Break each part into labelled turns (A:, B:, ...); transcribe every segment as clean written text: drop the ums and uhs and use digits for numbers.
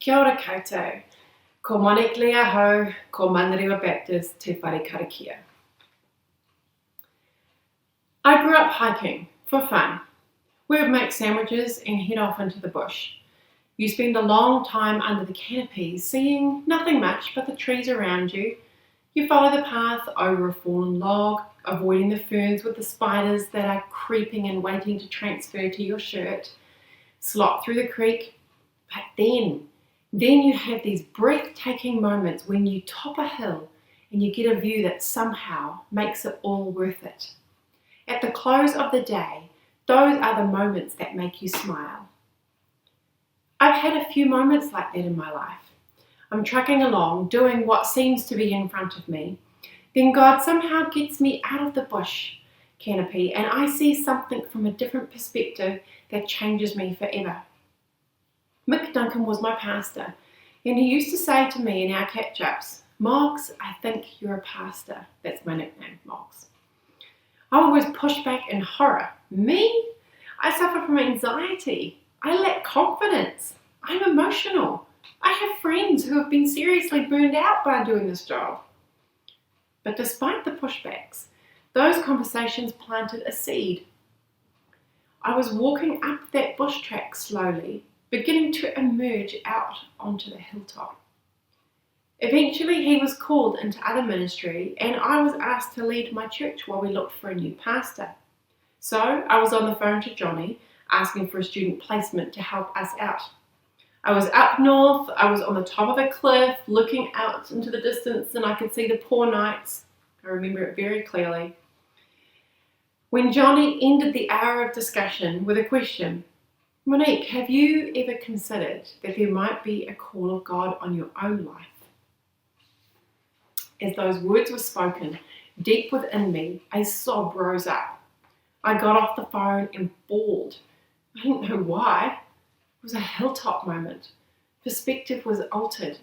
A: Kia ora koutou. Ko Monique Lee aho, ko Ameye-Bevers te whare karakia. I grew up hiking for fun. We would make sandwiches and head off into the bush. You spend a long time under the canopy, seeing nothing much but the trees around you. You follow the path over a fallen log, avoiding the ferns with the spiders that are creeping and waiting to transfer to your shirt. Slop through the creek, but then you have these breathtaking moments when you top a hill and you get a view that somehow makes it all worth it. At the close of the day, those are the moments that make you smile. I've had a few moments like that in my life. I'm trucking along, doing what seems to be in front of me. Then God somehow gets me out of the bush canopy and I see something from a different perspective that changes me forever. Mick Duncan was my pastor, and he used to say to me in our catch-ups, "Moggs, I think you're a pastor." That's my nickname, Moggs. I always push back in horror. Me? I suffer from anxiety. I lack confidence. I'm emotional. I have friends who have been seriously burned out by doing this job. But despite the pushbacks, those conversations planted a seed. I was walking up that bush track slowly, beginning to emerge out onto the hilltop. Eventually he was called into other ministry and I was asked to lead my church while we looked for a new pastor. So I was on the phone to Johnny asking for a student placement to help us out. I was up north, I was on the top of a cliff looking out into the distance and I could see the poor nights. I remember it very clearly. When Johnny ended the hour of discussion with a question, "Monique, have you ever considered that there might be a call of God on your own life?" As those words were spoken, deep within me, a sob rose up. I got off the phone and bawled. I didn't know why. It was a hilltop moment. Perspective was altered.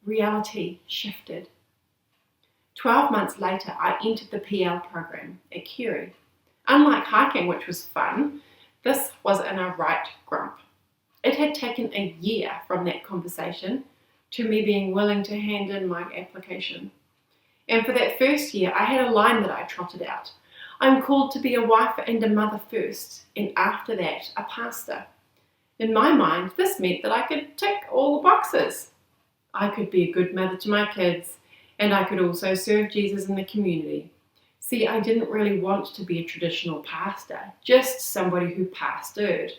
A: Reality shifted. 12 months later, I entered the PL program at Kerry. Unlike hiking, which was fun, this was in a right grump. It had taken a year from that conversation to me being willing to hand in my application. And for that first year, I had a line that I trotted out. I'm called to be a wife and a mother first, and after that, a pastor. In my mind, this meant that I could tick all the boxes. I could be a good mother to my kids, and I could also serve Jesus in the community. See, I didn't really want to be a traditional pastor, just somebody who pastored.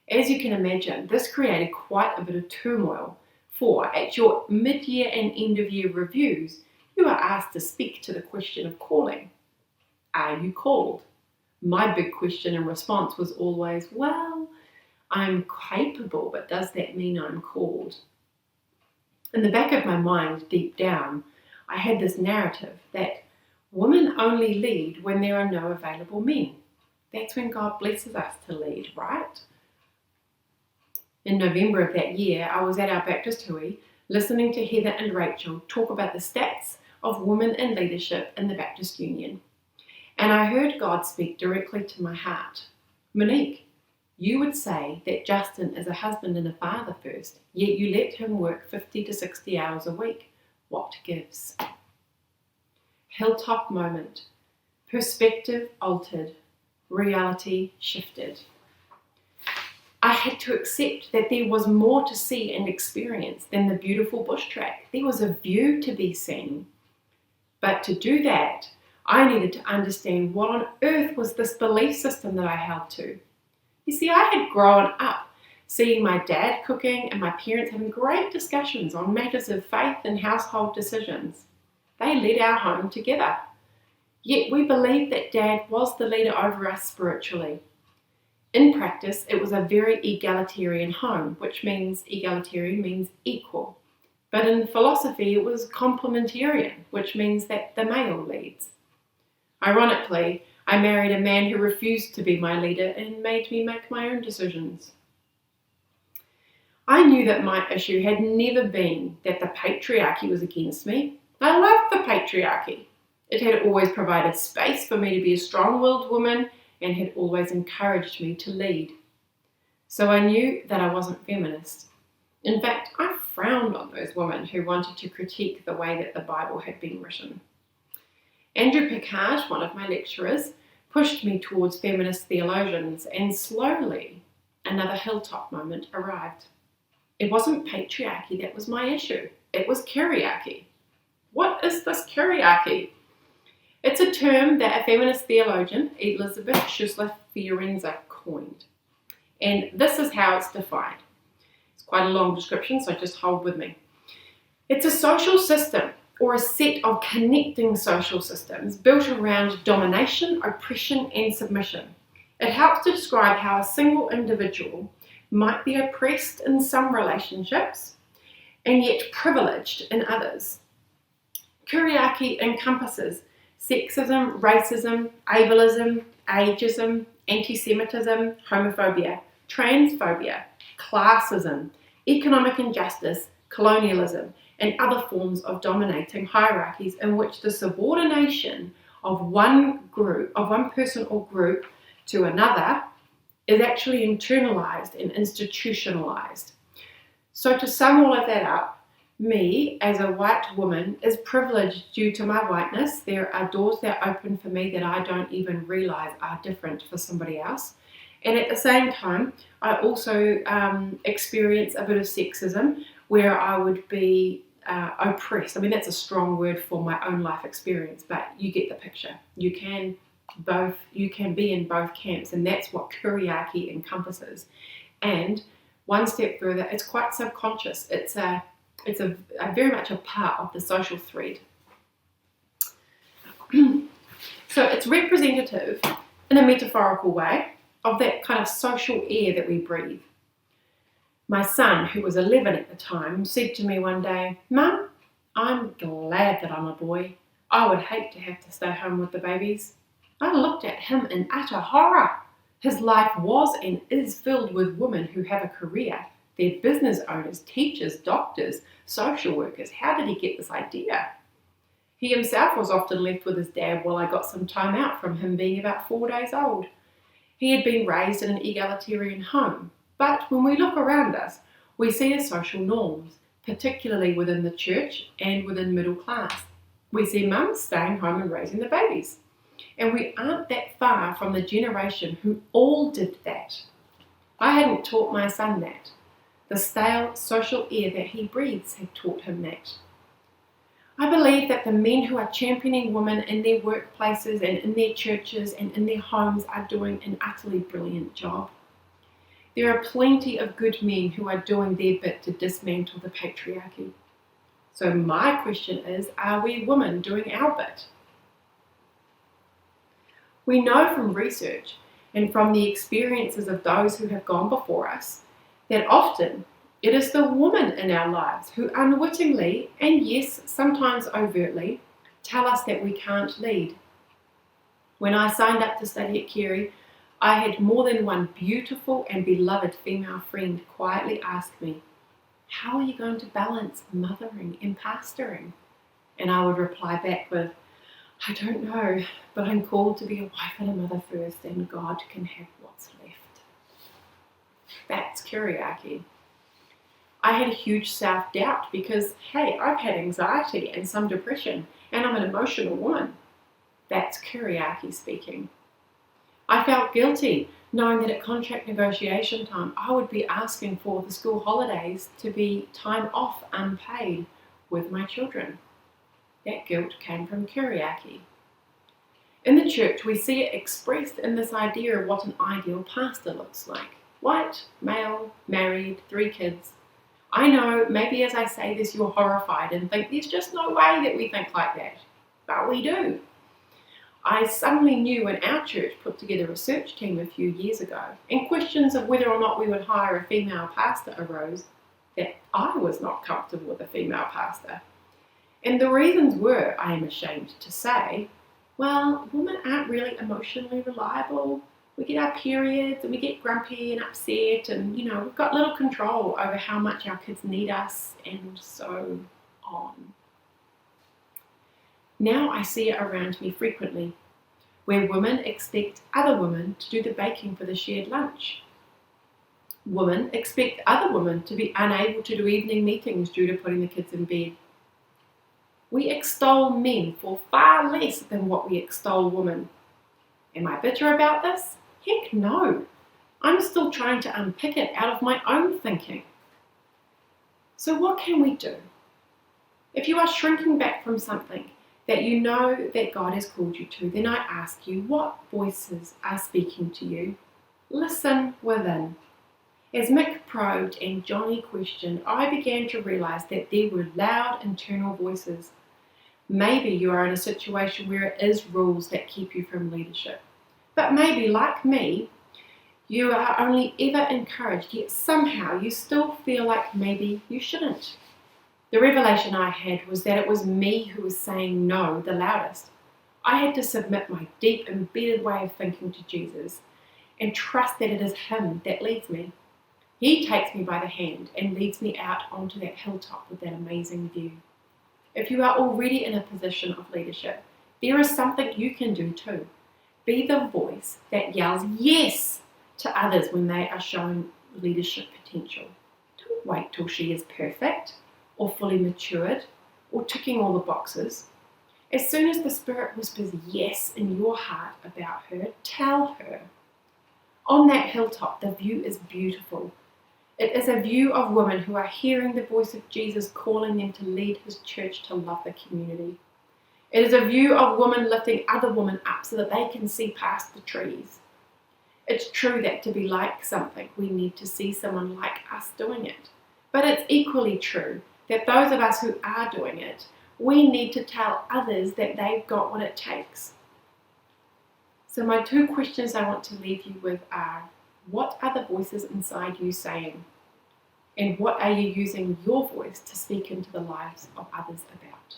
A: As you can imagine, this created quite a bit of turmoil, for at your mid-year and end-of-year reviews, you are asked to speak to the question of calling. Are you called? My big question and response was always, well, I'm capable, but does that mean I'm called? In the back of my mind, deep down, I had this narrative that women only lead when there are no available men. That's when God blesses us to lead, right? In November of that year, I was at our Baptist hui listening to Heather and Rachel talk about the stats of women in leadership in the Baptist Union. And I heard God speak directly to my heart. Monique, you would say that Justin is a husband and a father first, yet you let him work 50 to 60 hours a week. What gives? Hilltop moment. Perspective altered. Reality shifted. I had to accept that there was more to see and experience than the beautiful bush track. There was a view to be seen. But to do that, I needed to understand what on earth was this belief system that I held to. You see, I had grown up seeing my dad cooking and my parents having great discussions on matters of faith and household decisions. They led our home together. Yet we believed that Dad was the leader over us spiritually. In practice, it was a very egalitarian home, which means egalitarian means equal. But in philosophy, it was complementarian, which means that the male leads. Ironically, I married a man who refused to be my leader and made me make my own decisions. I knew that my issue had never been that the patriarchy was against me. I loved the patriarchy. It had always provided space for me to be a strong-willed woman and had always encouraged me to lead. So I knew that I wasn't feminist. In fact, I frowned on those women who wanted to critique the way that the Bible had been written. Andrew Picard, one of my lecturers, pushed me towards feminist theologians, and slowly another hilltop moment arrived. It wasn't patriarchy that was my issue. It was kyriarchy. What is this kyriarchy? It's a term that a feminist theologian, Elizabeth Schussler-Fiorenza, coined. And this is how it's defined. It's quite a long description, so just hold with me. It's a social system or a set of connecting social systems built around domination, oppression, and submission. It helps to describe how a single individual might be oppressed in some relationships and yet privileged in others. Kyriarchy encompasses sexism, racism, ableism, ageism, anti-Semitism, homophobia, transphobia, classism, economic injustice, colonialism, and other forms of dominating hierarchies in which the subordination of one person or group to another is actually internalized and institutionalized. So to sum all of that up, me, as a white woman, is privileged due to my whiteness. There are doors that open for me that I don't even realize are different for somebody else. And at the same time, I also experience a bit of sexism where I would be oppressed. I mean, that's a strong word for my own life experience, but you get the picture. You can be in both camps, and that's what kyriarchy encompasses. And one step further, it's quite subconscious. It's a very much a part of the social thread. So it's representative in a metaphorical way of that kind of social air that we breathe. My son, who was 11 at the time, said to me one day, "Mum, I'm glad that I'm a boy. I would hate to have to stay home with the babies." I looked at him in utter horror. His life was and is filled with women who have a career. They're business owners, teachers, doctors, social workers. How did he get this idea? He himself was often left with his dad while I got some time out from him being about 4 days old. He had been raised in an egalitarian home. But when we look around us, we see the social norms, particularly within the church and within middle class. We see mums staying home and raising the babies. And we aren't that far from the generation who all did that. I hadn't taught my son that. The stale social air that he breathes had taught him that. I believe that the men who are championing women in their workplaces and in their churches and in their homes are doing an utterly brilliant job. There are plenty of good men who are doing their bit to dismantle the patriarchy. So my question is, are we women doing our bit? We know from research and from the experiences of those who have gone before us that often it is the woman in our lives who unwittingly, and yes, sometimes overtly, tell us that we can't lead. When I signed up to study at Carey, I had more than one beautiful and beloved female friend quietly ask me, "How are you going to balance mothering and pastoring?" And I would reply back with, "I don't know, but I'm called to be a wife and a mother first, and God can have what's left." That's kyriarchy. I had a huge self-doubt because, hey, I've had anxiety and some depression, and I'm an emotional woman. That's kyriarchy speaking. I felt guilty knowing that at contract negotiation time, I would be asking for the school holidays to be time off unpaid with my children. That guilt came from kyriarchy. In the church, we see it expressed in this idea of what an ideal pastor looks like. White, male, married, 3 kids. I know, maybe as I say this, you're horrified and think there's just no way that we think like that. But we do. I suddenly knew when our church put together a search team a few years ago, and questions of whether or not we would hire a female pastor arose, that I was not comfortable with a female pastor. And the reasons were, I am ashamed to say, well, women aren't really emotionally reliable. We get our periods and we get grumpy and upset, and we've got little control over how much our kids need us, and so on. Now I see it around me frequently, where women expect other women to do the baking for the shared lunch. Women expect other women to be unable to do evening meetings due to putting the kids in bed. We extol men for far less than what we extol women. Am I bitter about this? Heck no. I'm still trying to unpick it out of my own thinking. So what can we do? If you are shrinking back from something that you know that God has called you to, then I ask you, what voices are speaking to you? Listen within. As Mick probed and Johnny questioned, I began to realize that there were loud internal voices. Maybe you are in a situation where it is rules that keep you from leadership. But maybe, like me, you are only ever encouraged, yet somehow you still feel like maybe you shouldn't. The revelation I had was that it was me who was saying no the loudest. I had to submit my deep, embedded way of thinking to Jesus and trust that it is Him that leads me. He takes me by the hand and leads me out onto that hilltop with that amazing view. If you are already in a position of leadership, there is something you can do too. Be the voice that yells yes to others when they are showing leadership potential. Don't wait till she is perfect or fully matured or ticking all the boxes. As soon as the Spirit whispers yes in your heart about her, tell her. On that hilltop, the view is beautiful. It is a view of women who are hearing the voice of Jesus calling them to lead His church to love the community. It is a view of women lifting other women up so that they can see past the trees. It's true that to be like something, we need to see someone like us doing it. But it's equally true that those of us who are doing it, we need to tell others that they've got what it takes. So my 2 questions I want to leave you with are, what are the voices inside you saying? And what are you using your voice to speak into the lives of others about?